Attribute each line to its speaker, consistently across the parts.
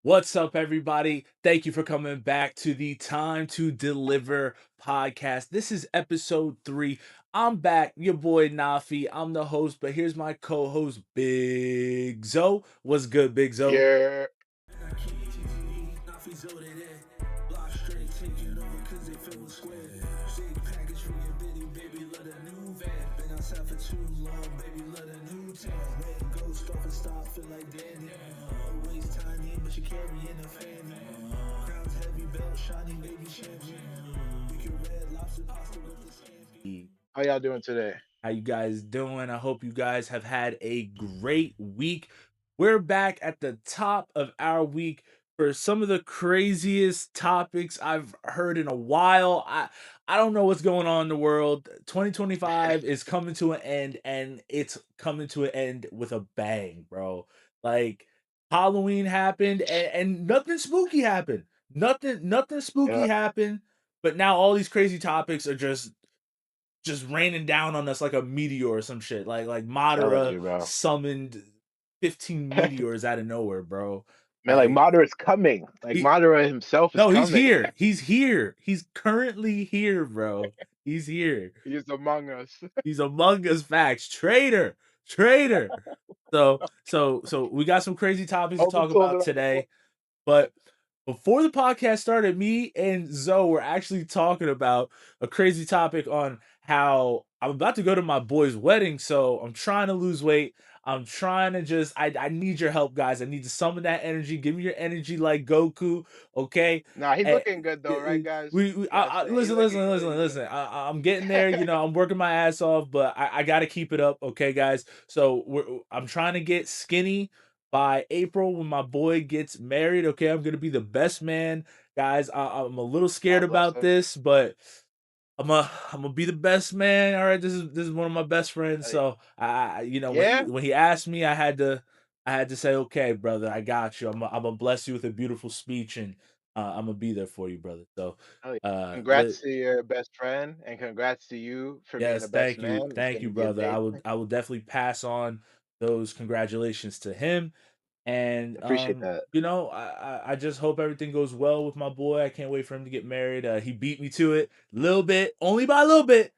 Speaker 1: What's up, everybody? Thank you for coming back to the Time to Deliver podcast. This is episode 3. I'm back, your boy Naffy. I'm the host, but here's my co host, Big Zo. What's good, Big Zo?
Speaker 2: Yeah, how y'all doing today?
Speaker 1: How you guys doing? I hope you guys have had a great week. We're back at the top of our week for some of the craziest topics I've heard in a while. I don't know what's going on in the world. 2025 is coming to an end, and it's coming to an end with a bang, bro. Like Halloween happened and nothing spooky happened. Nothing spooky
Speaker 2: Yeah,
Speaker 1: happened, but now all these crazy topics are just raining down on us like a meteor or some shit. Like
Speaker 2: telling
Speaker 1: Madara
Speaker 2: you, bro.
Speaker 1: summoned 15 meteors out of nowhere, bro.
Speaker 2: Man, like
Speaker 1: Like
Speaker 2: Madara's coming. Like
Speaker 1: he
Speaker 2: Madara himself is
Speaker 1: no, he's
Speaker 2: coming.
Speaker 1: here. He's here. He's currently here, bro. He's here.
Speaker 2: He's among us.
Speaker 1: He's among us facts. Traitor. Traitor. So we got some crazy topics to talk
Speaker 2: Oversold
Speaker 1: about
Speaker 2: it all.
Speaker 1: today. But before the podcast started, me and Zoe were actually talking about a crazy topic on how I'm about to go to my boy's wedding. So I'm trying to lose weight. I'm trying to I need your help, guys. I need to summon that energy. Give me your energy like Goku. Okay.
Speaker 2: Nah, he's
Speaker 1: And
Speaker 2: looking good though, right, guys?
Speaker 1: I,
Speaker 2: Gotta say, he
Speaker 1: listen,
Speaker 2: looking
Speaker 1: listen,
Speaker 2: good.
Speaker 1: listen,
Speaker 2: He
Speaker 1: listen.
Speaker 2: looking
Speaker 1: I'm getting there. I'm working my ass off, but I got to keep it up. Okay, guys. So I'm trying to get skinny by April when my boy gets married. Okay, I'm gonna be the best man, guys. I'm a little scared
Speaker 2: God bless
Speaker 1: about
Speaker 2: him.
Speaker 1: this, but I'm gonna be the best man. All right, this is one of my best friends.
Speaker 2: Uh,
Speaker 1: So when
Speaker 2: yeah,
Speaker 1: he asked me, I had to say, okay, brother, I got you. I'm gonna bless you with a beautiful speech, and I'm gonna be there for you, brother. So
Speaker 2: oh, yeah.
Speaker 1: uh, let
Speaker 2: Congrats to your best friend, and congrats to you for being the
Speaker 1: yes,
Speaker 2: best man. It's
Speaker 1: thank you,
Speaker 2: gonna be
Speaker 1: brother. I
Speaker 2: amazing.
Speaker 1: would I will definitely pass on those congratulations to him. And
Speaker 2: Appreciate that.
Speaker 1: I just hope everything goes well with my boy. I can't wait for him to get married. He beat me to it a little bit, only by a little bit,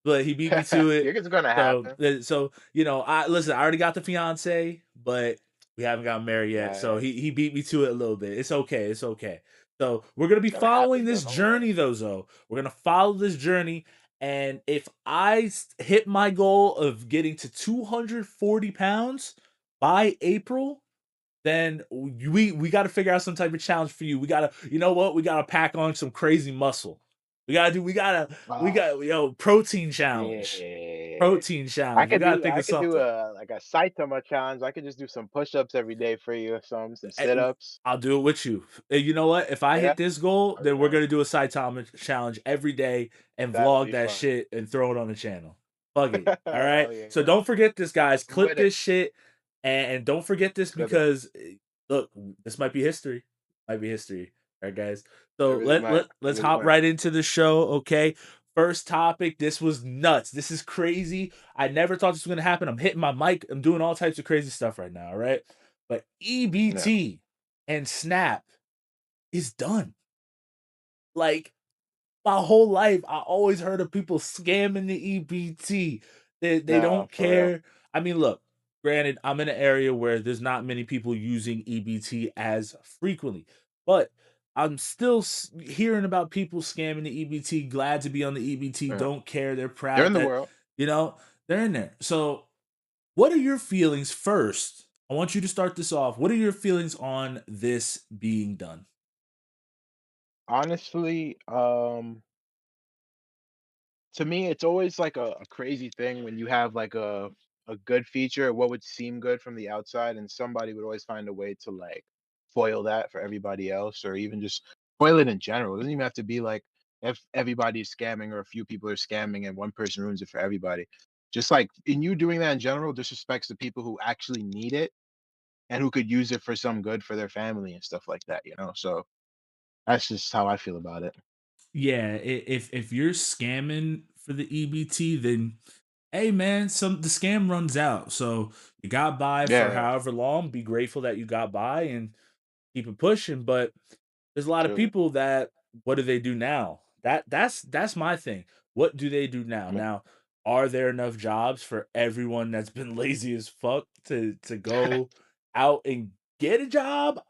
Speaker 1: but he beat me to it.
Speaker 2: It's gonna
Speaker 1: So,
Speaker 2: happen.
Speaker 1: I listen. I already got the fiance, but we haven't gotten married yet. So
Speaker 2: Yeah,
Speaker 1: he beat me to it a little bit. It's okay. It's okay. So we're gonna be
Speaker 2: it's gonna
Speaker 1: following
Speaker 2: happen though.
Speaker 1: this
Speaker 2: Don't worry.
Speaker 1: journey, though. Zo, we're gonna follow this journey, and if hit my goal of getting to 240 pounds by April, then we got to figure out some type of challenge for you. We gotta, you know what? We gotta pack on some crazy muscle. We
Speaker 2: Oh,
Speaker 1: got protein challenge.
Speaker 2: yeah.
Speaker 1: Protein challenge. We gotta think
Speaker 2: I
Speaker 1: of
Speaker 2: could do
Speaker 1: something.
Speaker 2: a like a Saitama challenge. I could just do some push-ups every day for you or some
Speaker 1: Eh,
Speaker 2: sit-ups.
Speaker 1: I'll do it with you. You know what? If I
Speaker 2: Yeah,
Speaker 1: hit this goal,
Speaker 2: I'll be
Speaker 1: then we're
Speaker 2: down.
Speaker 1: gonna do a Saitama challenge every day and
Speaker 2: That'll
Speaker 1: vlog
Speaker 2: be
Speaker 1: that
Speaker 2: fun.
Speaker 1: shit and throw it on the channel. Fuck it. All right.
Speaker 2: Hell yeah,
Speaker 1: So don't forget this, guys.
Speaker 2: I'm
Speaker 1: Clip
Speaker 2: with it.
Speaker 1: this shit and don't forget this
Speaker 2: Clip it.
Speaker 1: because look, this might be history. Might be history. All right, guys.
Speaker 2: It
Speaker 1: So
Speaker 2: really might. It
Speaker 1: let's
Speaker 2: really
Speaker 1: hop
Speaker 2: might.
Speaker 1: right into the show. Okay. First topic. This was nuts. This is crazy. I never thought this was gonna happen. I'm hitting my mic. I'm doing all types of crazy stuff right now. All right. But
Speaker 2: Yeah.
Speaker 1: EBT and Snap is done. Like my whole life, I always heard of people scamming the EBT. They
Speaker 2: No,
Speaker 1: don't
Speaker 2: for real.
Speaker 1: care. I mean, look, granted, I'm in an area where there's not many people using EBT as frequently, but I'm still hearing about people scamming the EBT. Glad to be on the EBT.
Speaker 2: Yeah.
Speaker 1: Don't care. They're
Speaker 2: They're in
Speaker 1: proud
Speaker 2: the
Speaker 1: that
Speaker 2: world.
Speaker 1: you know they're in there. So, what are your feelings first? I want you to start this off. What are your feelings on this being done?
Speaker 2: Honestly, to me, it's always like a crazy thing when you have like a good feature, what would seem good from the outside, and somebody would always find a way to like foil that for everybody else, or even just foil it in general. It doesn't even have to be like if everybody's scamming or a few people are scamming and one person ruins it for everybody. Just like in you doing that in general disrespects the people who actually need it and who could use it for some good for their family and stuff like that, you know? So that's just how I feel about it.
Speaker 1: Yeah, if you're scamming for the EBT, then hey man, the scam runs out. So you got by for
Speaker 2: Yeah,
Speaker 1: however long. Be grateful that you got by and keep it pushing. But there's a lot of
Speaker 2: True.
Speaker 1: people that what do they do now? That's my thing. What do they do now?
Speaker 2: Mm.
Speaker 1: Now, are there enough jobs for everyone that's been lazy as fuck to go out and get a job?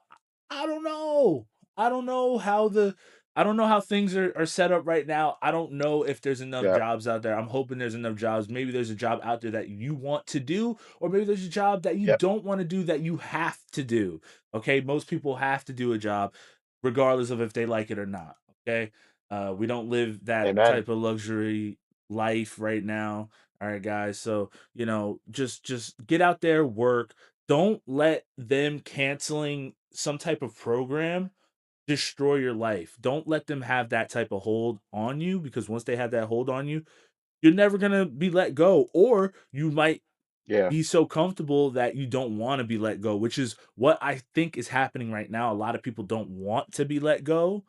Speaker 1: I don't know. I don't know how the I don't know how things are set up right now. I don't know if there's enough
Speaker 2: Yeah.
Speaker 1: jobs out there. I'm hoping there's enough jobs. Maybe there's a job out there that you want to do, or maybe there's a job that you
Speaker 2: Yep.
Speaker 1: don't want to do that you have to do. Okay. Most people have to do a job, regardless of if they like it or not. Okay. We don't live that
Speaker 2: Amen.
Speaker 1: type of luxury life right now. All right, guys. So, just get out there, work. Don't let them canceling some type of program destroy your life. Don't let them have that type of hold on you, because once they have that hold on you, you're never going to be let go, or you might
Speaker 2: Yeah.
Speaker 1: be so comfortable that you don't want to be let go, which is what I think is happening right now. A lot of people don't want to be let go,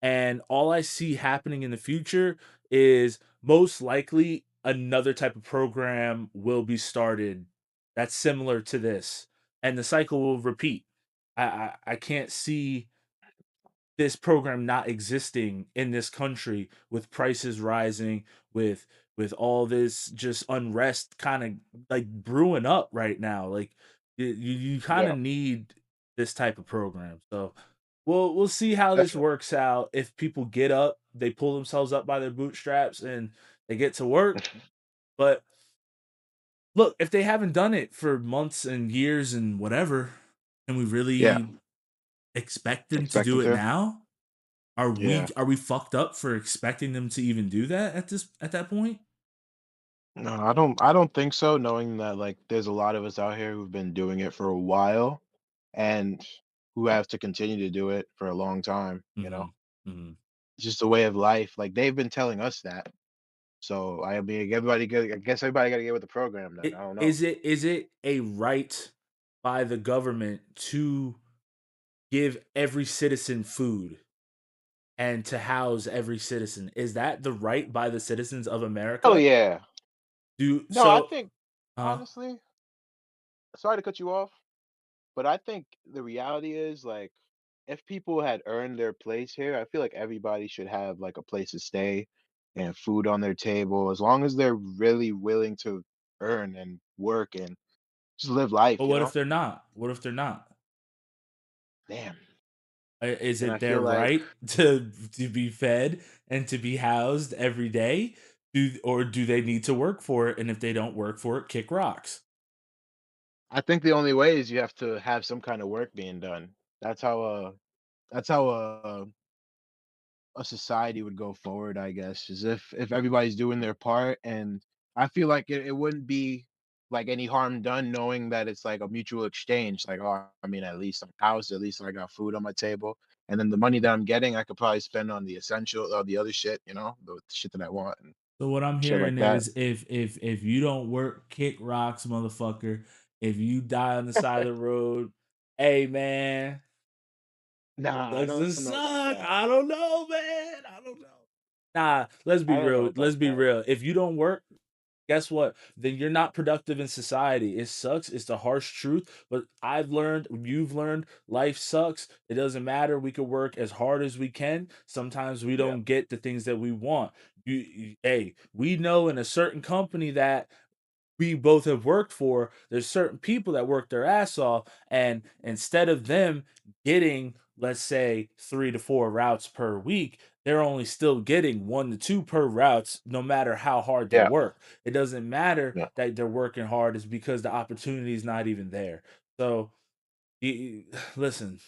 Speaker 1: and all I see happening in the future is most likely another type of program will be started that's similar to this, and the cycle will repeat. I can't see this program not existing in this country, with prices rising, with all this just unrest kind of like brewing up right now. Like you kind
Speaker 2: Yeah.
Speaker 1: of need this type of program. So we'll see how this
Speaker 2: Definitely.
Speaker 1: works out. If people get up, they pull themselves up by their bootstraps and they get to work. But look, if they haven't done it for months and years and whatever, can we
Speaker 2: Yeah.
Speaker 1: really expect them to
Speaker 2: Expect
Speaker 1: do
Speaker 2: them
Speaker 1: it
Speaker 2: to.
Speaker 1: now? Are we
Speaker 2: Yeah.
Speaker 1: are we fucked up for expecting them to even do that at that point?
Speaker 2: No, I don't think so, knowing that like there's a lot of us out here who've been doing it for a while and who have to continue to do it for a long time, you know.
Speaker 1: Mhm, mhm.
Speaker 2: It's just a way of life. Like they've been telling us that. So I mean I guess everybody gotta get with the program then. I don't know.
Speaker 1: Is it a right by the government to give every citizen food and to house every citizen? Is that the right by the citizens of
Speaker 2: Oh
Speaker 1: America?
Speaker 2: yeah.
Speaker 1: Do
Speaker 2: No, I
Speaker 1: so
Speaker 2: think
Speaker 1: uh
Speaker 2: honestly, sorry to cut you off, but I think the reality is like if people had earned their place here, I feel like everybody should have like a place to stay and food on their table as long as they're really willing to earn and work and just live
Speaker 1: but
Speaker 2: life, you
Speaker 1: what
Speaker 2: know?
Speaker 1: if they're not? What if they're not?
Speaker 2: Damn.
Speaker 1: Is
Speaker 2: Then I
Speaker 1: it
Speaker 2: feel
Speaker 1: their
Speaker 2: like
Speaker 1: right to be fed and to be housed every day? Or do they need to work for it? And if they don't work for it, kick rocks.
Speaker 2: I think the only way is you have to have some kind of work being done. That's how that's how a society would go forward, I guess, is if everybody's doing their part, and I feel like it wouldn't be like any harm done knowing that it's like a mutual exchange. Like, oh, I mean, at least I'm housed, at least I got food on my table, and then the money that I'm getting, I could probably spend on the essential or the other shit, you know, the shit that I want and
Speaker 1: So what I'm
Speaker 2: shit like
Speaker 1: hearing
Speaker 2: that.
Speaker 1: is if you don't work, kick rocks, motherfucker. If you die on the side of the road, hey man,
Speaker 2: Nah, I
Speaker 1: sucks
Speaker 2: don't
Speaker 1: to
Speaker 2: know about
Speaker 1: suck.
Speaker 2: that.
Speaker 1: I don't know, man. I don't know. Nah, let's be
Speaker 2: I don't know
Speaker 1: real.
Speaker 2: about
Speaker 1: Let's be
Speaker 2: that.
Speaker 1: real. If you don't work, guess what? Then you're not productive in society. It sucks. It's the harsh truth. But I've learned, you've learned, life sucks. It doesn't matter. We could work as hard as we can. Sometimes we
Speaker 2: Yeah,
Speaker 1: don't get the things that we want. Hey, we know in a certain company that we both have worked for, there's certain people that work their ass off, and instead of them getting, let's say, 3 to 4 routes per week, they're only still getting 1 to 2 per routes, no matter how hard they
Speaker 2: yeah,
Speaker 1: work. It doesn't matter
Speaker 2: yeah.
Speaker 1: that they're working hard, is because the opportunity is not even there. So listen,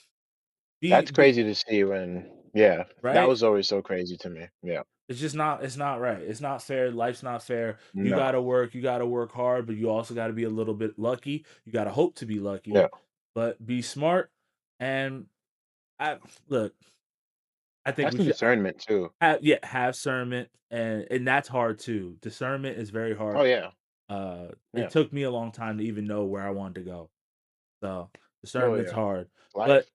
Speaker 2: That's
Speaker 1: be
Speaker 2: crazy to see when yeah, that
Speaker 1: right.
Speaker 2: was always so crazy to me. Yeah.
Speaker 1: It's not right. It's not fair. Life's not fair.
Speaker 2: No.
Speaker 1: You gotta work hard, but you also gotta be a little bit lucky. You gotta hope to be
Speaker 2: Yeah.
Speaker 1: lucky, but be smart. And I look, I think
Speaker 2: Have
Speaker 1: we
Speaker 2: some
Speaker 1: should
Speaker 2: discernment too.
Speaker 1: have discernment, and that's hard too. Discernment is very
Speaker 2: Oh
Speaker 1: hard.
Speaker 2: yeah.
Speaker 1: It
Speaker 2: Yeah.
Speaker 1: took me a long time to even know where I wanted to go. So
Speaker 2: Oh
Speaker 1: discernment's
Speaker 2: yeah.
Speaker 1: hard. But
Speaker 2: Life.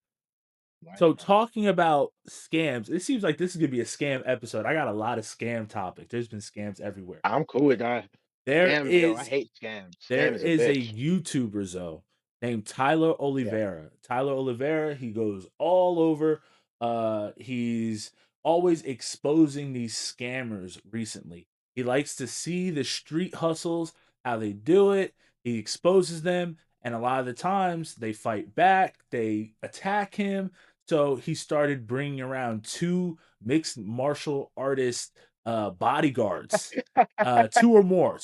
Speaker 2: Life,
Speaker 1: so
Speaker 2: man.
Speaker 1: talking about scams, it seems like this is gonna be a scam episode. I got a lot of scam topics. There's been scams everywhere.
Speaker 2: I'm cool with that.
Speaker 1: There
Speaker 2: Scams, yo, I
Speaker 1: is
Speaker 2: hate scams.
Speaker 1: there
Speaker 2: Scam is a
Speaker 1: is a
Speaker 2: bitch.
Speaker 1: YouTuber though. named Tyler
Speaker 2: Yeah.
Speaker 1: Oliveira. Tyler Oliveira, he goes all over. He's always exposing these scammers recently. He likes to see the street hustles, how they do it. He exposes them, and a lot of the times they fight back, they attack him. So he started bringing around two mixed martial artist bodyguards, two or more.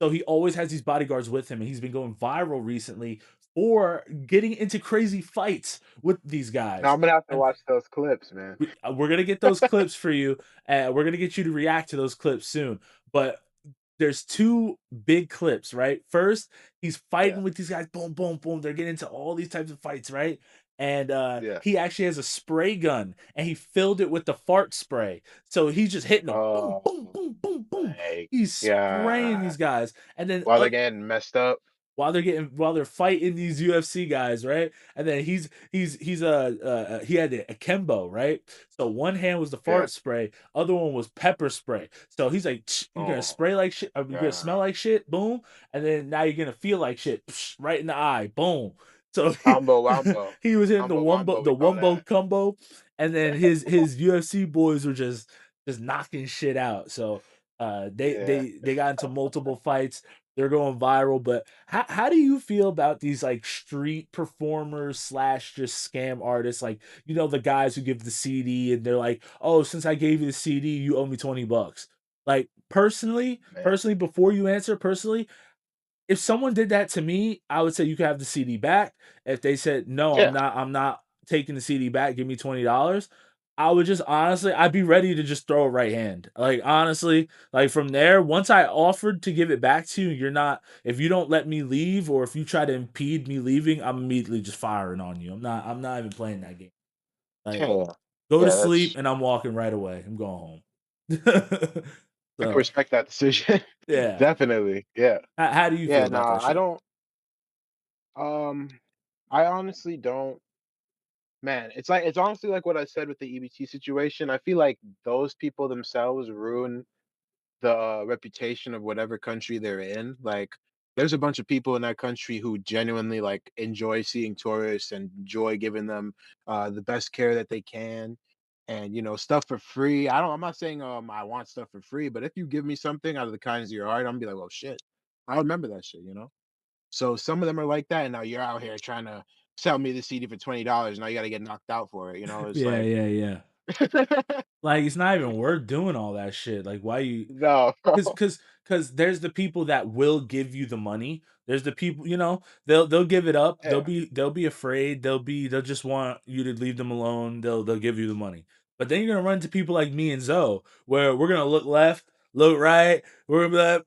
Speaker 1: So he always has these bodyguards with him, and he's been going viral recently for getting into crazy fights with these
Speaker 2: Now
Speaker 1: guys.
Speaker 2: I'm gonna have to
Speaker 1: And
Speaker 2: watch those clips, man.
Speaker 1: we're gonna get those clips for you. We're gonna get you to react to those clips soon. But there's two big clips, right? First, he's
Speaker 2: Yeah.
Speaker 1: fighting with these guys, boom, boom, boom. They're getting into all these types of fights, right? And
Speaker 2: Yeah.
Speaker 1: he actually has a spray gun, and he filled it with the fart spray. So he's just hitting them, boom,
Speaker 2: Oh,
Speaker 1: boom, boom, boom, boom.
Speaker 2: like,
Speaker 1: He's spraying
Speaker 2: yeah.
Speaker 1: these guys, and then
Speaker 2: While they're getting messed up.
Speaker 1: while they're fighting these UFC guys, right? And then he had a Kembo, right? So one hand was the
Speaker 2: Yeah.
Speaker 1: fart spray, other one was pepper spray. So he's like, you're gonna
Speaker 2: Oh,
Speaker 1: spray like shit, you're gonna
Speaker 2: yeah.
Speaker 1: smell like shit, boom, and then now you're gonna feel like shit, right in the eye, boom. So
Speaker 2: Combo wombo.
Speaker 1: he was hitting
Speaker 2: Combo wombo, we
Speaker 1: the
Speaker 2: call
Speaker 1: wumbo
Speaker 2: that.
Speaker 1: combo, and then his UFC boys were just knocking shit out. So
Speaker 2: Yeah.
Speaker 1: they got into multiple fights. They're going viral. But how do you feel about these like street performers slash just scam artists? Like, you know, the guys who give the CD and they're like, oh, since I gave you the CD, you owe me $20. Like
Speaker 2: Man.
Speaker 1: personally, before you answer, personally, if someone did that to me, I would say you could have the CD back. If they said no,
Speaker 2: Yeah.
Speaker 1: I'm not taking the CD back. Give me $20. I would just honestly, I'd be ready to just throw a right hand. Like honestly, like from there, once I offered to give it back to you, you're not. If you don't let me leave, or if you try to impede me leaving, I'm immediately just firing on you. I'm not even playing that game. Like
Speaker 2: Yeah.
Speaker 1: go to
Speaker 2: Yeah,
Speaker 1: sleep,
Speaker 2: that's
Speaker 1: and I'm walking right away. I'm going home.
Speaker 2: I can
Speaker 1: So
Speaker 2: respect that decision.
Speaker 1: yeah,
Speaker 2: Definitely. Yeah.
Speaker 1: how do you feel
Speaker 2: Yeah,
Speaker 1: about that
Speaker 2: nah, I
Speaker 1: shit?
Speaker 2: don't um I honestly don't. Man, it's honestly like what I said with the EBT situation. I feel like those people themselves ruin the reputation of whatever country they're in. Like, there's a bunch of people in that country who genuinely like enjoy seeing tourists and enjoy giving them the best care that they can, and stuff for free. I'm not saying I want stuff for free, but if you give me something out of the kindness of your heart, I'm gonna be like, well, shit, I remember that shit. So some of them are like that, and now you're out here trying to sell me the CD for $20. Now you got to get knocked out for it. It's
Speaker 1: Yeah,
Speaker 2: like,
Speaker 1: yeah, yeah. Like, it's not even worth doing all that shit. Like, why you
Speaker 2: no,
Speaker 1: because because there's the people that will give you the money. There's the people, they'll give it up.
Speaker 2: yeah,
Speaker 1: They'll be afraid. They'll just want you to leave them alone. They'll give you the money. But then you're gonna run into people like me and Zoe, where we're gonna look left, look right. We're gonna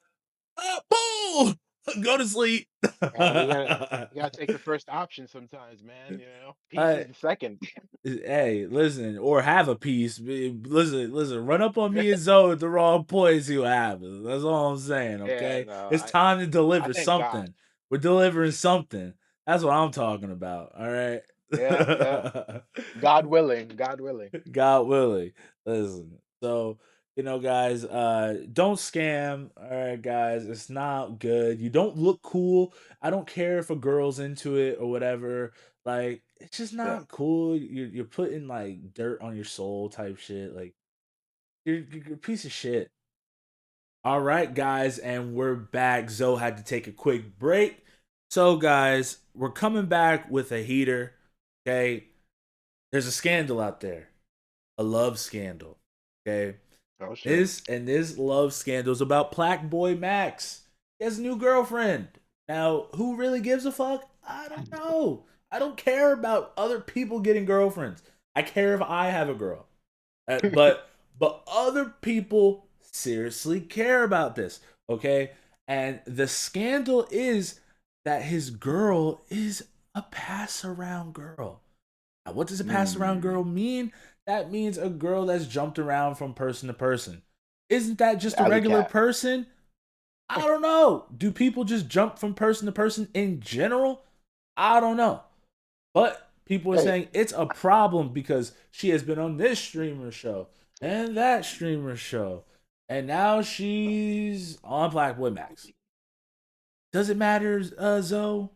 Speaker 1: be like, boom, go to sleep.
Speaker 2: you gotta take the first option sometimes, man. Peace
Speaker 1: I,
Speaker 2: is the second.
Speaker 1: Hey, listen, or have a piece. Listen, run up on me and Zoe at the wrong point, see what happens. That's all I'm saying,
Speaker 2: Yeah,
Speaker 1: okay?
Speaker 2: no,
Speaker 1: It's
Speaker 2: I
Speaker 1: time to
Speaker 2: I
Speaker 1: deliver
Speaker 2: thank God.
Speaker 1: something. We're delivering something. That's what I'm talking about, all right?
Speaker 2: Yeah, yeah. God willing, God willing.
Speaker 1: God willing. Listen. So, guys, don't scam. All right, guys. It's not good. You don't look cool. I don't care if a girl's into it or whatever. Like, it's just
Speaker 2: Yeah.
Speaker 1: not cool. You're putting like dirt on your soul type shit. Like, you're a piece of shit. All right, guys, and we're back. Zoe had to take a quick break. So, guys, we're coming back with a heater. Okay. There's a scandal out there, a love scandal. Okay.
Speaker 2: Oh shit.
Speaker 1: This love scandal is about Plaque Boy Max. He has a new girlfriend. Now, who really gives a fuck? I don't know. I don't care about other people getting girlfriends. I care if I have a girl. But other people seriously care about this, okay? And the scandal is that his girl is a pass around girl. Now, what does a pass around
Speaker 2: Mm.
Speaker 1: girl mean? That means a girl that's jumped around from person to person. Isn't that just a
Speaker 2: Alley
Speaker 1: regular
Speaker 2: cat.
Speaker 1: person? I don't know. Do people just jump from person to person in general? I don't know. But people are
Speaker 2: Hey,
Speaker 1: saying it's a problem because she has been on this streamer show and that streamer show. And now she's on Black Boy Max. Does it matter, Zoe?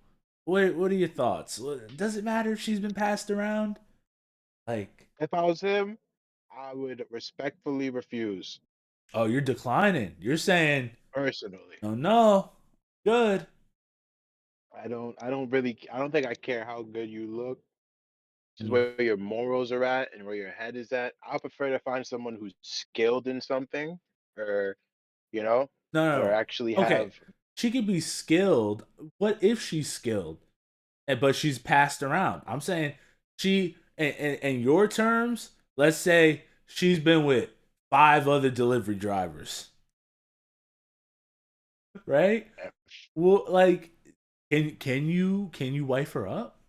Speaker 1: What are your thoughts? Does it matter if she's been passed around? Like,
Speaker 2: If I was him, I would respectfully refuse
Speaker 1: oh, you're declining. You're saying
Speaker 2: personally.
Speaker 1: no, no, good.
Speaker 2: I don't think I care how good you look. Just
Speaker 1: Mm.
Speaker 2: where your morals are at and where your head is at. I prefer to find someone who's skilled in something or, you know,
Speaker 1: No, no,
Speaker 2: or
Speaker 1: no.
Speaker 2: actually
Speaker 1: Okay,
Speaker 2: have
Speaker 1: she could be skilled. What if she's skilled, but she's passed around? I'm saying she, in your terms, let's say she's been with five other delivery drivers, right?
Speaker 2: eh,
Speaker 1: Well, like, can you wife her up?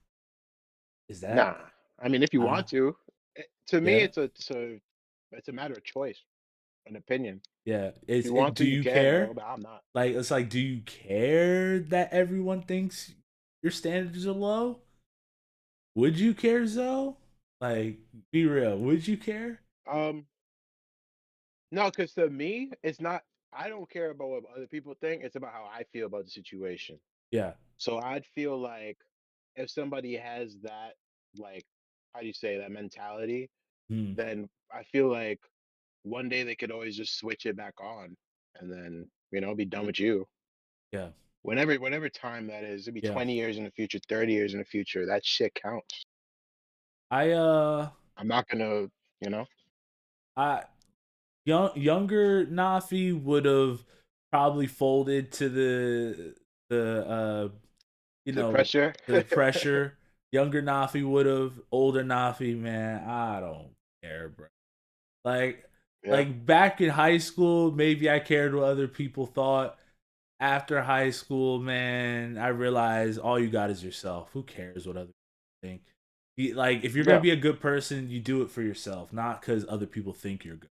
Speaker 1: Is that
Speaker 2: nah. I mean, if you
Speaker 1: uh
Speaker 2: want to. To me,
Speaker 1: yeah,
Speaker 2: it's a matter of choice and opinion.
Speaker 1: yeah.
Speaker 2: If
Speaker 1: Is
Speaker 2: you
Speaker 1: it?
Speaker 2: want
Speaker 1: Do
Speaker 2: to, you
Speaker 1: you
Speaker 2: can, bro,
Speaker 1: care?
Speaker 2: but I'm not.
Speaker 1: Like, it's like, do you care that everyone thinks your standards are low? Would you care, Zoe? Like, be real. Would you care?
Speaker 2: Um, no, because to me, it's not. I don't care about what other people think. It's about how I feel about the situation.
Speaker 1: Yeah.
Speaker 2: So I'd feel like if somebody has that, like, how do you say that mentality,
Speaker 1: Hmm.
Speaker 2: then I feel like one day they could always just switch it back on, and then be done with you.
Speaker 1: Yeah.
Speaker 2: Whenever time that is, it'd be
Speaker 1: Yeah.
Speaker 2: 20 years in the future, 30 years in the future. That shit counts.
Speaker 1: I
Speaker 2: I'm not gonna, you know,
Speaker 1: I younger Nafi would have probably folded to the you
Speaker 2: to the
Speaker 1: know
Speaker 2: pressure.
Speaker 1: the pressure. Younger Nafi would have. Older Nafi, man, I don't care, bro. Like
Speaker 2: Yeah,
Speaker 1: like back in high school, maybe I cared what other people thought. After high school, man, I realized all you got is yourself. Who cares what other people think? Like, if you're gonna
Speaker 2: yeah,
Speaker 1: be a good person, you do it for yourself, not because other people think you're good.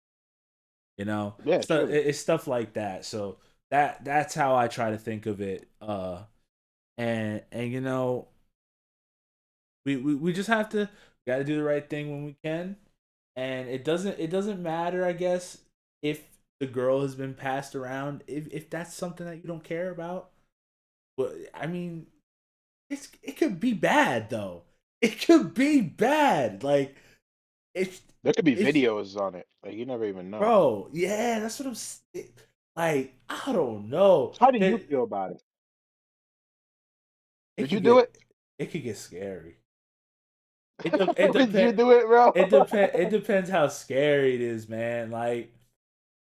Speaker 1: You know,
Speaker 2: yeah.
Speaker 1: so
Speaker 2: True.
Speaker 1: it's stuff like that. So that's how I try to think of it. And we just have to got to do the right thing when we can, and it doesn't matter, I guess, if the girl has been passed around. If that's something that you don't care about, but I mean, it could be bad though. It could be bad. Like, it's
Speaker 2: There could be
Speaker 1: it's
Speaker 2: videos on it. Like you never even know.
Speaker 1: bro. Yeah, that's what like. I don't know.
Speaker 2: How do you feel about it?
Speaker 1: It
Speaker 2: Would you
Speaker 1: could
Speaker 2: do it?
Speaker 1: get scary. It
Speaker 2: Would you
Speaker 1: depend
Speaker 2: do it, bro?
Speaker 1: it depends how scary it is, man. Like,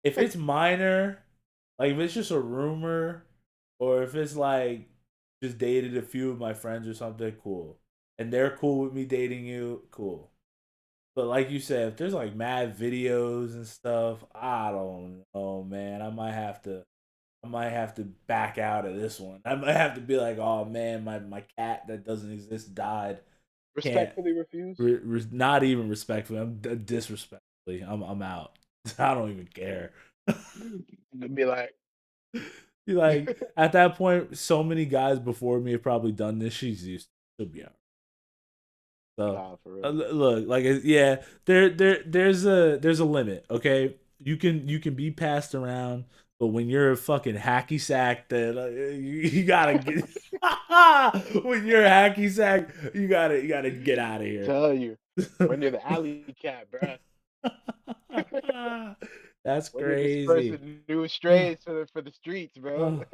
Speaker 1: if it's minor, like if it's just a rumor, or if it's like just dated a few of my friends or something, cool. And they're cool with me dating you, cool. But like you said, if there's like mad videos and stuff, I don't know, man. I might have to back out of this one. I might have to be like, oh man, my cat that doesn't exist died. Can't
Speaker 2: Respectfully refuse.
Speaker 1: not even respectfully. I'm disrespectfully. I'm out. I don't even care.
Speaker 2: I'd be like,
Speaker 1: Like, at that point, so many guys before me have probably done this. She's used to be out. So,
Speaker 2: nah, for real.
Speaker 1: look, like, yeah, there's a limit. Okay, you can be passed around, but when you're a fucking hacky sack, then you gotta get. When you're a hacky sack, you gotta get out of here.
Speaker 2: Tell you, when you're the alley cat, bruh.
Speaker 1: That's
Speaker 2: When you're this
Speaker 1: crazy.
Speaker 2: person who strays for the streets, bro.
Speaker 1: Oh,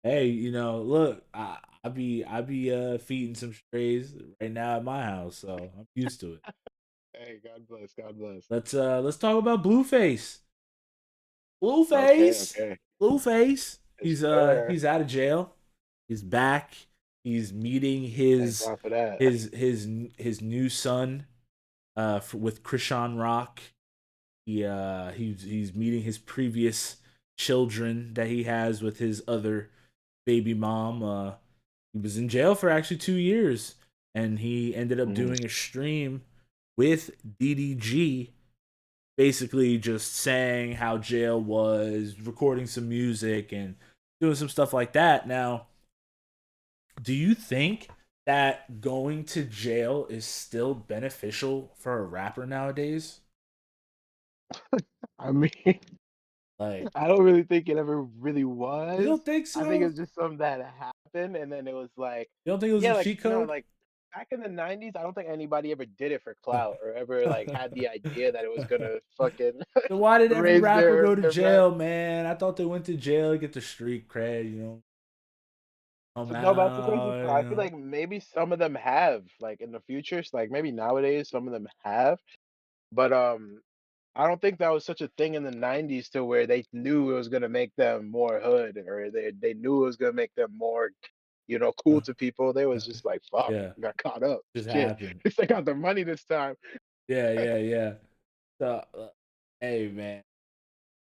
Speaker 1: hey, look, I be feeding some strays right now at my house, so I'm used to it.
Speaker 2: Hey, God bless, God bless.
Speaker 1: Let's talk about Blueface.
Speaker 2: Okay,
Speaker 1: Blueface,
Speaker 2: okay.
Speaker 1: Blueface.
Speaker 2: Yes,
Speaker 1: He's
Speaker 2: sir.
Speaker 1: out of jail. He's back. He's meeting
Speaker 2: Thank
Speaker 1: his
Speaker 2: God for that.
Speaker 1: his his his new son with Krishan Rock. He's meeting his previous children that he has with his other baby mom. He was in jail for actually 2 years, and he ended up
Speaker 2: Mhm.
Speaker 1: doing a stream with DDG, basically just saying how jail was, recording some music, and doing some stuff like that. Now, do you think that going to jail is still beneficial for a rapper nowadays?
Speaker 2: I mean,
Speaker 1: Like,
Speaker 2: I don't really think it ever really
Speaker 1: you
Speaker 2: was.
Speaker 1: don't think
Speaker 2: I think
Speaker 1: so?
Speaker 2: it's just something that happened, and then it was like,
Speaker 1: You don't think it was
Speaker 2: yeah,
Speaker 1: a
Speaker 2: like
Speaker 1: cheat code?
Speaker 2: like back in the '90s, I don't think anybody ever did it for clout or ever like had the idea that it was gonna fucking
Speaker 1: Then why did every
Speaker 2: raise
Speaker 1: rapper go to
Speaker 2: their rep.
Speaker 1: jail, man? I thought they went to jail to get the street cred, come
Speaker 2: So no, but that's the crazy
Speaker 1: out,
Speaker 2: part. I feel like maybe some of them have, like in the future, like maybe nowadays some of them have, but I don't think that was such a thing in the '90s to where they knew it was gonna make them more hood or they knew it was gonna make them more, cool to people. They was just like, "Fuck,
Speaker 1: yeah,
Speaker 2: got caught up.
Speaker 1: just
Speaker 2: Shit,
Speaker 1: happened.
Speaker 2: at least I got the money this time."
Speaker 1: Yeah, yeah, yeah. So, hey, man,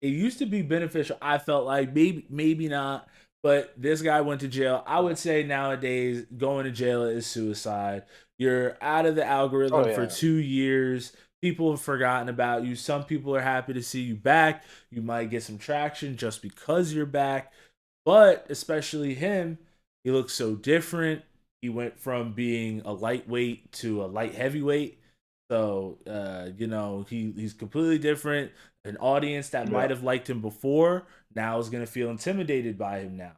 Speaker 1: it used to be beneficial. I felt like maybe not, but this guy went to jail. I
Speaker 2: Yeah.
Speaker 1: would say nowadays going to jail is suicide. You're out of the
Speaker 2: Oh
Speaker 1: algorithm for
Speaker 2: yeah,
Speaker 1: 2 years. People have forgotten about you. Some people are happy to see you back. You might get some traction just because you're back. But especially him, he looks so different. He went from being a lightweight to a light heavyweight. So he's completely different. An audience that
Speaker 2: yeah,
Speaker 1: might have liked him before now is gonna feel intimidated by him now.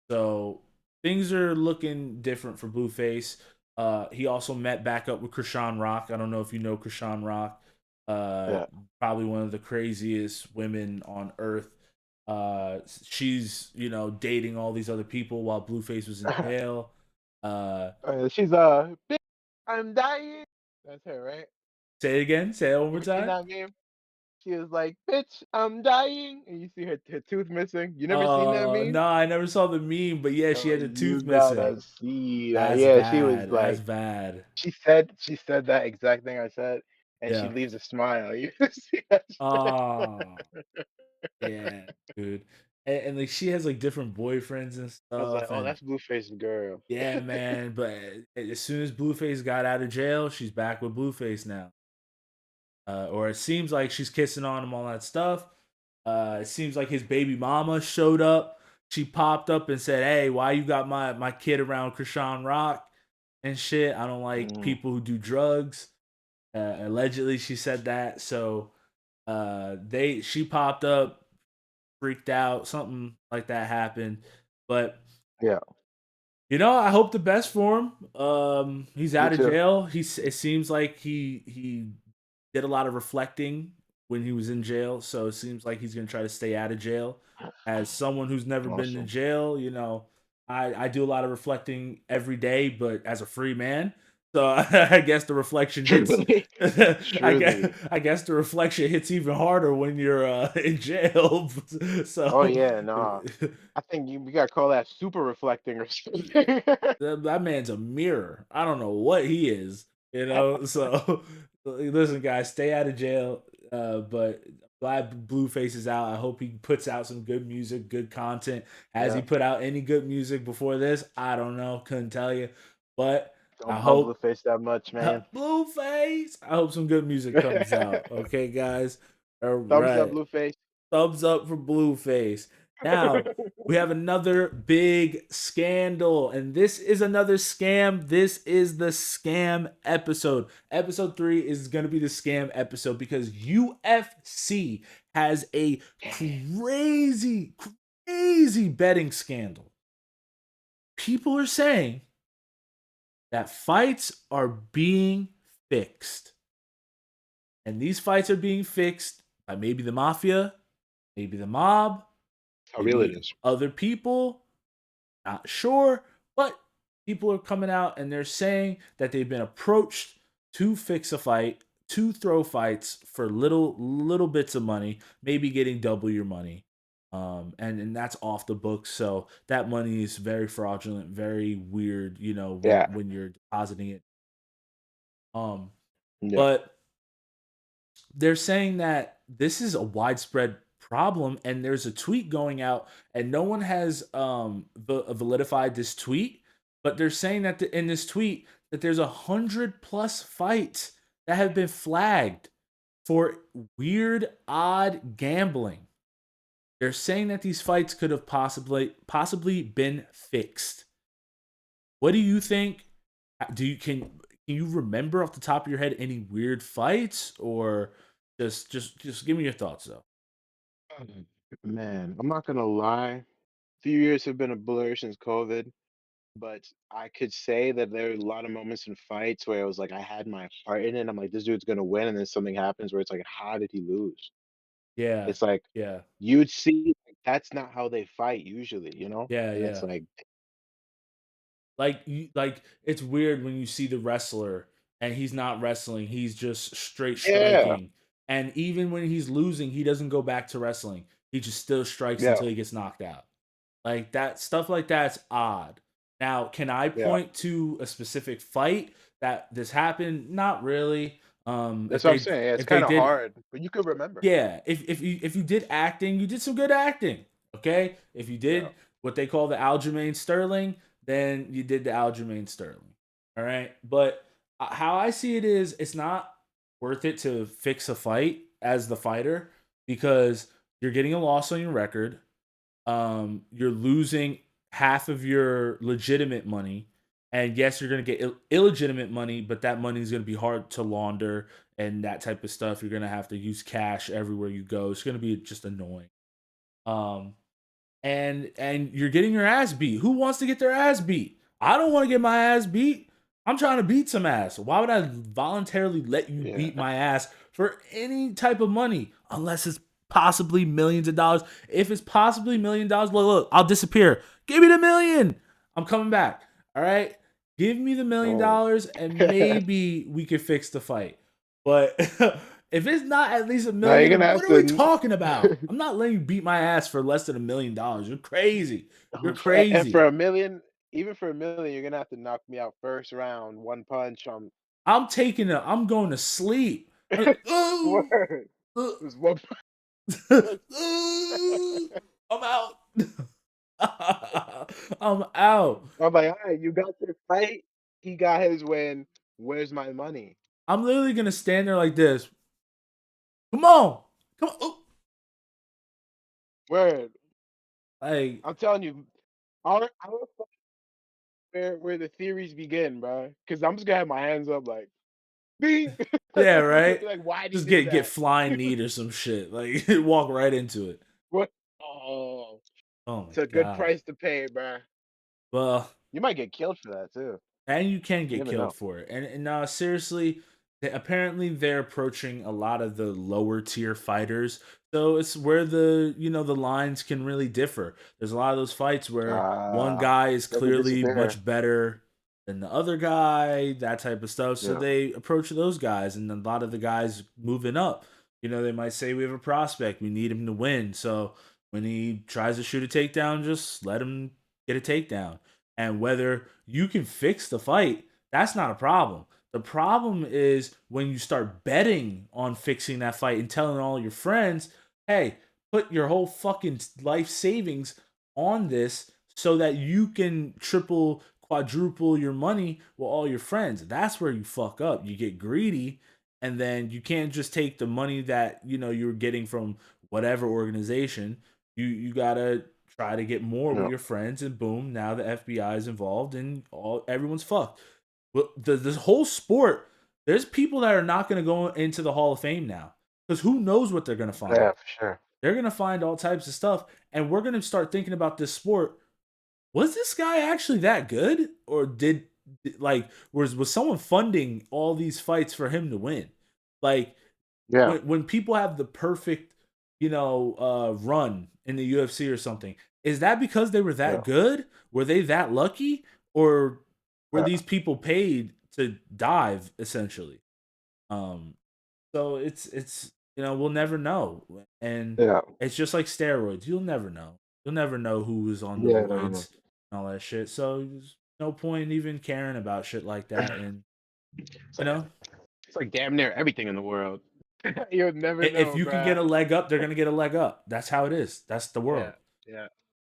Speaker 1: So things are looking different for Blueface. He also met back up with Krishan Rock. I don't know if you know Krishan Rock. Uh,
Speaker 2: yeah.
Speaker 1: Probably one of the craziest women on earth. She's dating all these other people while Blueface was in jail. Uh,
Speaker 2: She's "Bitch, I'm dying." That's her, right?
Speaker 1: Say it again. Say it one
Speaker 2: You
Speaker 1: more
Speaker 2: ever seen
Speaker 1: time.
Speaker 2: that meme? She was like, "Bitch, I'm dying," and you see her tooth missing. You never seen that meme?
Speaker 1: No, I never saw the meme, but yeah, she
Speaker 2: Oh,
Speaker 1: had a
Speaker 2: you
Speaker 1: tooth missing.
Speaker 2: gotta see that.
Speaker 1: That's
Speaker 2: Yeah, she was
Speaker 1: bad. That's
Speaker 2: like,
Speaker 1: bad.
Speaker 2: she said that exact thing I said, and she
Speaker 1: Yeah.
Speaker 2: leaves a smile. You see that shit?
Speaker 1: Oh, yeah, dude. And like she has like different boyfriends and
Speaker 2: I was like,
Speaker 1: stuff,
Speaker 2: "Oh,
Speaker 1: and
Speaker 2: that's Blueface girl."
Speaker 1: yeah, man. But as soon as Blueface got out of jail, she's back with Blueface now. Or it seems like she's kissing on him, all that stuff. It seems like his baby mama showed up. She popped up and said, "Hey, why you got my kid around Krishan Rock and shit? I don't like
Speaker 2: Mm,
Speaker 1: people who do drugs." Allegedly, she said that. So they she popped up, freaked out, something like that happened. But
Speaker 2: yeah,
Speaker 1: I hope the best for him. He's
Speaker 2: me
Speaker 1: out of
Speaker 2: too.
Speaker 1: jail. It seems like he did a lot of reflecting when he was in jail, so it seems like he's gonna try to stay out of jail. As someone who's never been to
Speaker 2: Awesome.
Speaker 1: jail, I do a lot of reflecting every day, but as a free man. So I guess the reflection hits.
Speaker 2: Truly,
Speaker 1: I guess
Speaker 2: truly.
Speaker 1: I guess the reflection hits even harder when you're in jail.
Speaker 2: Oh
Speaker 1: So
Speaker 2: yeah, nah. I think we gotta call that super reflecting or something.
Speaker 1: that man's a mirror. I don't know what he is, So listen, guys, stay out of jail. But glad Blueface is out. I hope he puts out some good music, good content. Has he
Speaker 2: Yeah,
Speaker 1: put out any good music before this? I don't know. Couldn't tell you. But I
Speaker 2: don't bump
Speaker 1: hope
Speaker 2: Blueface that much, man.
Speaker 1: Blueface. I hope some good music comes out. Okay, guys. All
Speaker 2: Thumbs up,
Speaker 1: right.
Speaker 2: Blueface.
Speaker 1: Thumbs up for Blueface. Now, we have another big scandal, and this is another scam. This is the scam episode. Episode 3 is going to be the scam episode because UFC has a crazy, crazy betting scandal. People are saying that fights are being fixed, and these fights are being fixed by maybe the mafia, maybe the mob,
Speaker 2: How real it
Speaker 1: maybe
Speaker 2: is.
Speaker 1: other people, not sure, but people are coming out and they're saying that they've been approached to fix a fight, to throw fights for little bits of money, maybe getting double your money. And that's off the books. So that money is very fraudulent, very weird,
Speaker 2: Yeah,
Speaker 1: when you're depositing it. Um,
Speaker 2: yeah.
Speaker 1: but they're saying that this is a widespread problem and there's a tweet going out and no one has validified this tweet, but they're saying that in this tweet that there's 100 plus fights that have been flagged for weird odd gambling. They're saying that these fights could have possibly been fixed. What do you think? Can you remember off the top of your head any weird fights, or just give me your thoughts though?
Speaker 2: Man, I'm not gonna lie. Few years have been a blur since COVID, but I could say that there are a lot of moments in fights where it was like I had my heart in it. I'm like, this dude's gonna win, and then something happens where it's like, how did he lose?
Speaker 1: Yeah,
Speaker 2: It's like
Speaker 1: yeah,
Speaker 2: you'd see like, that's not how they fight usually, you know?
Speaker 1: yeah,
Speaker 2: And it's
Speaker 1: yeah.
Speaker 2: like,
Speaker 1: Like it's weird when you see the wrestler and he's not wrestling, he's just straight
Speaker 2: yeah,
Speaker 1: striking. And even when he's losing, he doesn't go back to wrestling. He just still strikes
Speaker 2: yeah,
Speaker 1: until he gets knocked out. Like that stuff like that's odd. Now, can I
Speaker 2: yeah.
Speaker 1: point to a specific fight that this happened? Not really.
Speaker 2: That's what I'm saying. Yeah, it's
Speaker 1: If they
Speaker 2: kind of
Speaker 1: did,
Speaker 2: hard, but you could remember.
Speaker 1: yeah, if you did acting, you did some good acting. Okay, if you
Speaker 2: Yeah,
Speaker 1: did what they call the Aljamain Sterling, then you did the Aljamain Sterling. All right, but how I see it is, it's not worth it to fix a fight as the fighter because you're getting a loss on your record. You're losing half of your legitimate money, and yes, you're going to get illegitimate money, but that money is going to be hard to launder and that type of stuff. You're going to have to use cash everywhere you go. It's going to be just annoying. Um, and you're getting your ass beat. Who wants to get their ass beat? I don't want to get my ass beat. I'm trying to beat some ass. Why would I voluntarily let you beat
Speaker 2: yeah.
Speaker 1: my ass for any type of money unless it's possibly millions of dollars? If it's possibly $1 million, look, I'll disappear. Give me the million. I'm coming back. All right. Give me the million
Speaker 2: Oh,
Speaker 1: dollars and maybe we could fix the fight. But if it's not at least a
Speaker 2: now you're
Speaker 1: million,
Speaker 2: gonna
Speaker 1: what
Speaker 2: have
Speaker 1: are we
Speaker 2: to.
Speaker 1: talking about? I'm not letting you beat my ass for less than $1 million. You're crazy. You're
Speaker 2: And for
Speaker 1: crazy.
Speaker 2: a million, even for a million, you're gonna have to knock me out first round, one punch.
Speaker 1: I'm going to sleep. I'm like, oh,
Speaker 2: Word. It one punch.
Speaker 1: I'm out. I'm out.
Speaker 2: I'm like, all right, you got your fight. He got his win. Where's my money?
Speaker 1: I'm literally gonna stand there like this. Come on, come on. Oh.
Speaker 2: Word.
Speaker 1: Like,
Speaker 2: I'm telling you, our fight where the theories begin, bro. Because I'm just gonna have my hands up, like, bing.
Speaker 1: yeah, right.
Speaker 2: Like, why'd he
Speaker 1: Just
Speaker 2: do
Speaker 1: get
Speaker 2: that?
Speaker 1: flying knee or some shit. Like walk right into it.
Speaker 2: What? Oh,
Speaker 1: Oh
Speaker 2: it's
Speaker 1: my
Speaker 2: a good
Speaker 1: god.
Speaker 2: price to pay, bro.
Speaker 1: Well,
Speaker 2: You might get killed for that too.
Speaker 1: and you can
Speaker 2: You
Speaker 1: get
Speaker 2: never
Speaker 1: killed
Speaker 2: know.
Speaker 1: for it. And now, seriously, apparently they're approaching a lot of the lower tier fighters. So it's where the lines can really differ. There's a lot of those fights where one
Speaker 2: Ah,
Speaker 1: guy is
Speaker 2: never
Speaker 1: clearly
Speaker 2: disappear.
Speaker 1: much better than the other guy, that type of stuff. So
Speaker 2: Yeah.
Speaker 1: they approach those guys, and a lot of the guys moving up. They might say we have a prospect, we need him to win. So when he tries to shoot a takedown, just let him get a takedown. And whether you can fix the fight, that's not a problem. The problem is when you start betting on fixing that fight and telling all your friends, hey, put your whole fucking life savings on this so that you can triple, quadruple your money with all your friends. That's where you fuck up. You get greedy, and then you can't just take the money that you're getting from whatever organization. You gotta try to get more with
Speaker 2: Yeah.
Speaker 1: your friends, and boom, now the FBI is involved, and everyone's fucked. Well, this whole sport, there's people that are not going to go into the Hall of Fame now because who knows what they're going to find?
Speaker 2: Yeah, for sure.
Speaker 1: They're going to find all types of stuff, and we're going to start thinking about this sport. Was this guy actually that good, or like was someone funding all these fights for him to win? Like
Speaker 2: Yeah.
Speaker 1: when people have the perfect, run in the UFC or something, is that because they were that
Speaker 2: Yeah.
Speaker 1: good? Were they that lucky? Or were
Speaker 2: Yeah.
Speaker 1: these people paid to dive essentially? Um, so we'll never know. And
Speaker 2: Yeah.
Speaker 1: it's just like steroids. You'll never know. You'll never know who was on the
Speaker 2: Yeah. No. No.
Speaker 1: roids and all that shit. So there's no point even caring about shit like that. And
Speaker 2: It's
Speaker 1: you
Speaker 2: like
Speaker 1: know,
Speaker 2: it's like damn near everything in the world. You'll never
Speaker 1: if
Speaker 2: know,
Speaker 1: you can get
Speaker 2: bruh.
Speaker 1: a leg up, they're gonna get a leg up. That's how it is. That's the
Speaker 2: Yeah.
Speaker 1: world.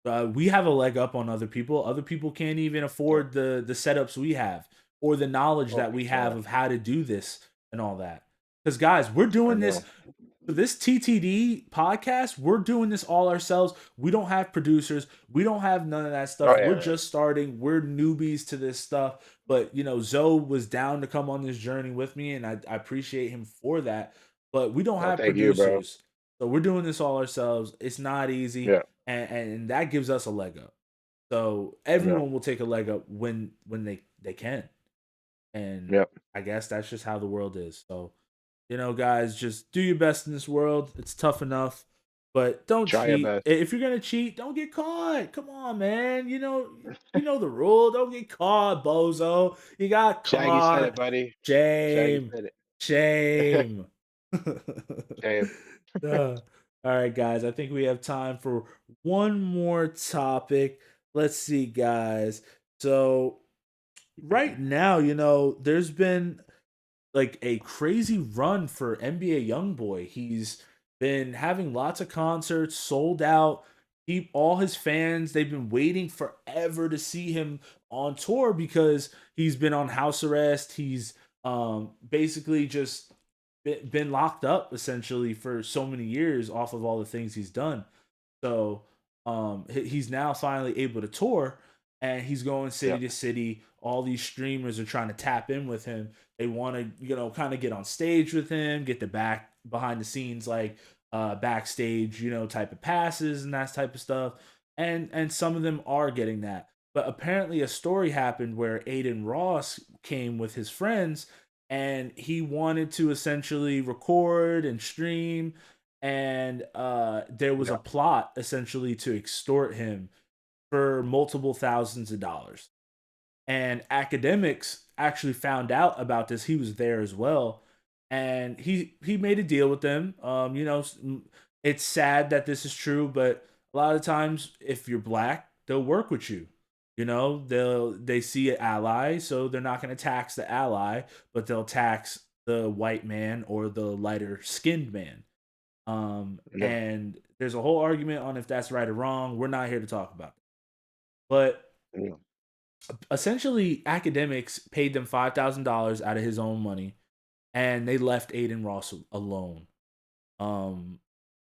Speaker 2: Yeah.
Speaker 1: We have a leg up on other people. Other people can't even
Speaker 2: Yeah.
Speaker 1: afford the setups we have or the knowledge
Speaker 2: Oh,
Speaker 1: that
Speaker 2: for
Speaker 1: we have
Speaker 2: sure.
Speaker 1: of how to do this and all that. Because guys, we're
Speaker 2: I
Speaker 1: doing this
Speaker 2: know.
Speaker 1: for this TTD podcast. We're doing this all ourselves. We don't have producers. We don't have none of that
Speaker 2: Oh
Speaker 1: stuff. We're
Speaker 2: yeah.
Speaker 1: just starting. We're newbies to this stuff. But Zoe was down to come on this journey with me, and I appreciate him for that. But we don't
Speaker 2: No,
Speaker 1: have
Speaker 2: thank you, bro.
Speaker 1: producers. So we're doing this all ourselves. It's not easy,
Speaker 2: Yeah.
Speaker 1: and that gives us a leg up. So
Speaker 2: Yeah.
Speaker 1: everyone will take a leg up when they can, and
Speaker 2: Yeah.
Speaker 1: I guess that's just how the world is. So guys, just do your best in this world. It's tough enough, but don't
Speaker 2: Try your
Speaker 1: cheat.
Speaker 2: best.
Speaker 1: If you're gonna cheat, don't get caught. Come on, man. You know the rule. Don't get caught, bozo. You got
Speaker 2: Shaggy said it,
Speaker 1: caught.
Speaker 2: buddy. Shaggy
Speaker 1: Shame.
Speaker 2: said it.
Speaker 1: Shame.
Speaker 2: Shame.
Speaker 1: All right, guys. I think we have time for one more topic. Let's see, guys. So right now, there's been like a crazy run for NBA YoungBoy. He's been having lots of concerts, sold out. All his fans, they've been waiting forever to see him on tour because he's been on house arrest. He's basically just been locked up essentially for so many years off of all the things he's done. So he's now finally able to tour, and he's going
Speaker 2: Yeah.
Speaker 1: city to city. All these streamers are trying to tap in with him. They want to, kind of get on stage with him, get the back behind the scenes like backstage, type of passes and that type of stuff. And some of them are getting that. But apparently a story happened where Aiden Ross came with his friends and he wanted to essentially record and stream, and there was a
Speaker 2: Yeah.
Speaker 1: plot essentially to extort him for multiple thousands of dollars. And academics actually found out about this. He was there as well, and he made a deal with them. It's sad that this is true, but a lot of times, if you're black, they'll work with you. They see an ally, so they're not going to tax the ally, but they'll tax the white man or the lighter skinned man.
Speaker 2: Yeah.
Speaker 1: And there's a whole argument on if that's right or wrong. We're not here to talk about it. But
Speaker 2: Yeah.
Speaker 1: essentially, academics paid them $5,000 out of his own money, and they left Aiden Ross alone. Um,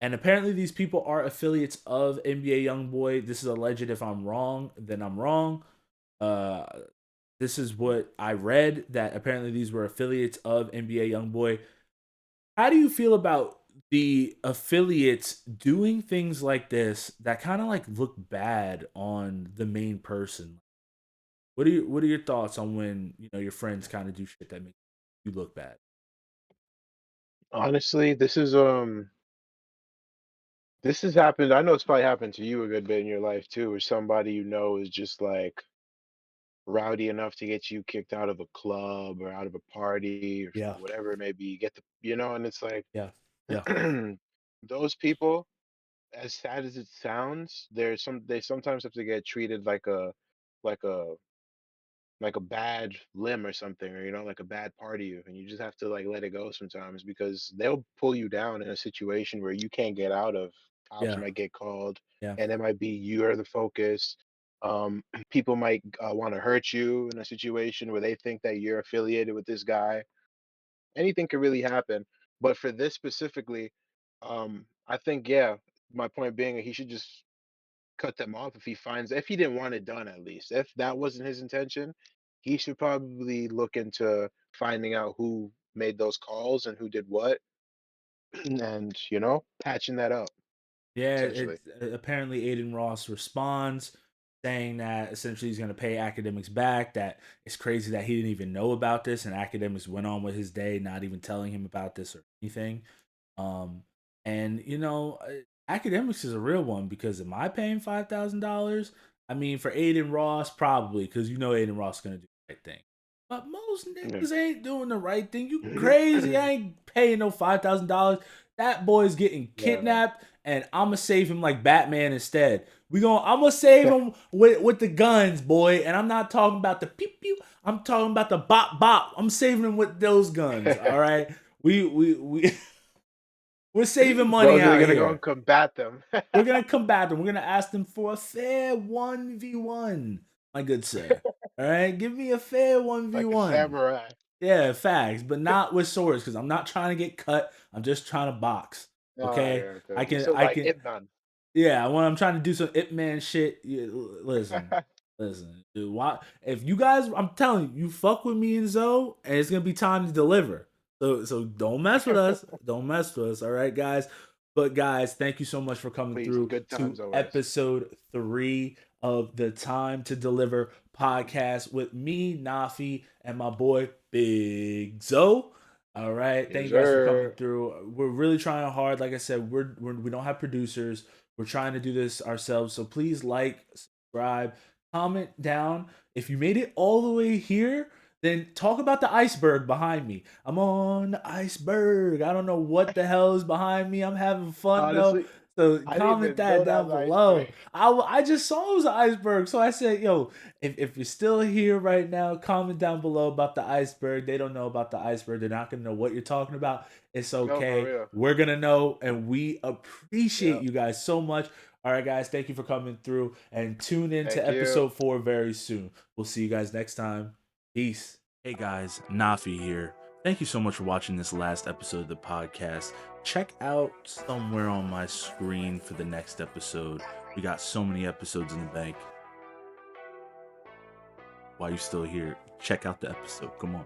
Speaker 1: and apparently, these people are affiliates of NBA YoungBoy. This is alleged. If I'm wrong, then I'm wrong. Uh, this is what I read, that apparently these were affiliates of NBA YoungBoy. How do you feel about the affiliates doing things like this that kind of like look bad on the main person? What are your thoughts on when your friends kind of do shit that makes you look bad?
Speaker 2: Honestly, this has happened. I know it's probably happened to you a good bit in your life too, where somebody you know is just like rowdy enough to get you kicked out of a club or out of a party or
Speaker 1: Yeah,
Speaker 2: whatever it may be. Get and it's like
Speaker 1: yeah, yeah,
Speaker 2: those people, as sad as it sounds, they sometimes have to get treated like a like a bad limb or something, or like a bad part of you, and you just have to like let it go sometimes because they'll pull you down in a situation where you can't get out of. Cops
Speaker 1: yeah,
Speaker 2: might get called,
Speaker 1: yeah,
Speaker 2: and it might be you're the focus. People might want to hurt you in a situation where they think that you're affiliated with this guy. Anything could really happen, but for this specifically, I think, yeah, my point being, he should just cut them off if he didn't want it done, at least. If that wasn't his intention, he should probably look into finding out who made those calls and who did what, and, patching that up,
Speaker 1: yeah.
Speaker 2: essentially.
Speaker 1: It's apparently Aiden Ross responds saying that essentially he's going to pay academics back. That it's crazy that he didn't even know about this, and academics went on with his day, not even telling him about this or anything. Um, and academics is a real one because am I paying $5,000? I mean, for Aiden Ross, probably because Aiden Ross is gonna do the right thing. But most
Speaker 2: Yeah.
Speaker 1: niggas ain't doing the right thing. You crazy? I ain't paying no $5,000. That boy's getting
Speaker 2: No, no.
Speaker 1: kidnapped, and I'ma save him like Batman instead. I'm gonna save him with the guns, boy. And I'm not talking about the pew pew. I'm talking about the bop bop. I'm saving him with those guns. All right. We we're saving money
Speaker 2: Bro's really
Speaker 1: out
Speaker 2: gonna go and
Speaker 1: here.
Speaker 2: combat them.
Speaker 1: We're gonna combat them. We're gonna ask them for a fair 1v1, my good sir. All right, give me a fair one v
Speaker 2: Like a
Speaker 1: one.
Speaker 2: samurai.
Speaker 1: Yeah, facts, but not with swords because I'm not trying to get cut. I'm just trying to box.
Speaker 2: Oh,
Speaker 1: Okay,
Speaker 2: yeah, okay. So
Speaker 1: I
Speaker 2: like
Speaker 1: can.
Speaker 2: Ip Man.
Speaker 1: Yeah, when I'm trying to do some Ip Man shit, listen, listen, dude. Why? If you guys, I'm telling you, you fuck with me and Zoe, and it's gonna be time to deliver. So don't mess with us. Don't mess with us. All right, guys. But guys, thank you so much for coming
Speaker 2: Please,
Speaker 1: through
Speaker 2: good
Speaker 1: to
Speaker 2: times always.
Speaker 1: episode 3 of the Time to Deliver podcast with me, Nafi, and my boy Big Zo. All right, thank
Speaker 2: Yes,
Speaker 1: you guys for coming
Speaker 2: sir.
Speaker 1: through. We're really trying hard. Like I said, we don't have producers. We're trying to do this ourselves. So please like, subscribe, comment down. If you made it all the way here, then talk about the iceberg behind me. I'm on the iceberg. I don't know what the hell is behind me. I'm having fun though.
Speaker 2: Honestly,
Speaker 1: So
Speaker 2: I didn't
Speaker 1: comment
Speaker 2: even
Speaker 1: that
Speaker 2: know that
Speaker 1: down
Speaker 2: was the
Speaker 1: below.
Speaker 2: iceberg.
Speaker 1: I just saw it was an iceberg. So I said, yo, if you're still here right now, comment down below about the iceberg. They don't know about the iceberg. They're not going to know what you're talking about. It's
Speaker 2: No, for
Speaker 1: okay.
Speaker 2: real.
Speaker 1: We're going to know. And we appreciate
Speaker 2: Yep.
Speaker 1: you guys so much. All right, guys. Thank you for coming through. And tune in to
Speaker 2: Thank you.
Speaker 1: episode 4 very soon. We'll see you guys next time. Peace. Hey guys, Nafi here. Thank you so much for watching this last episode of the podcast. Check out somewhere on my screen for the next episode. We got so many episodes in the bank. While you're still here, check out the episode. Come on.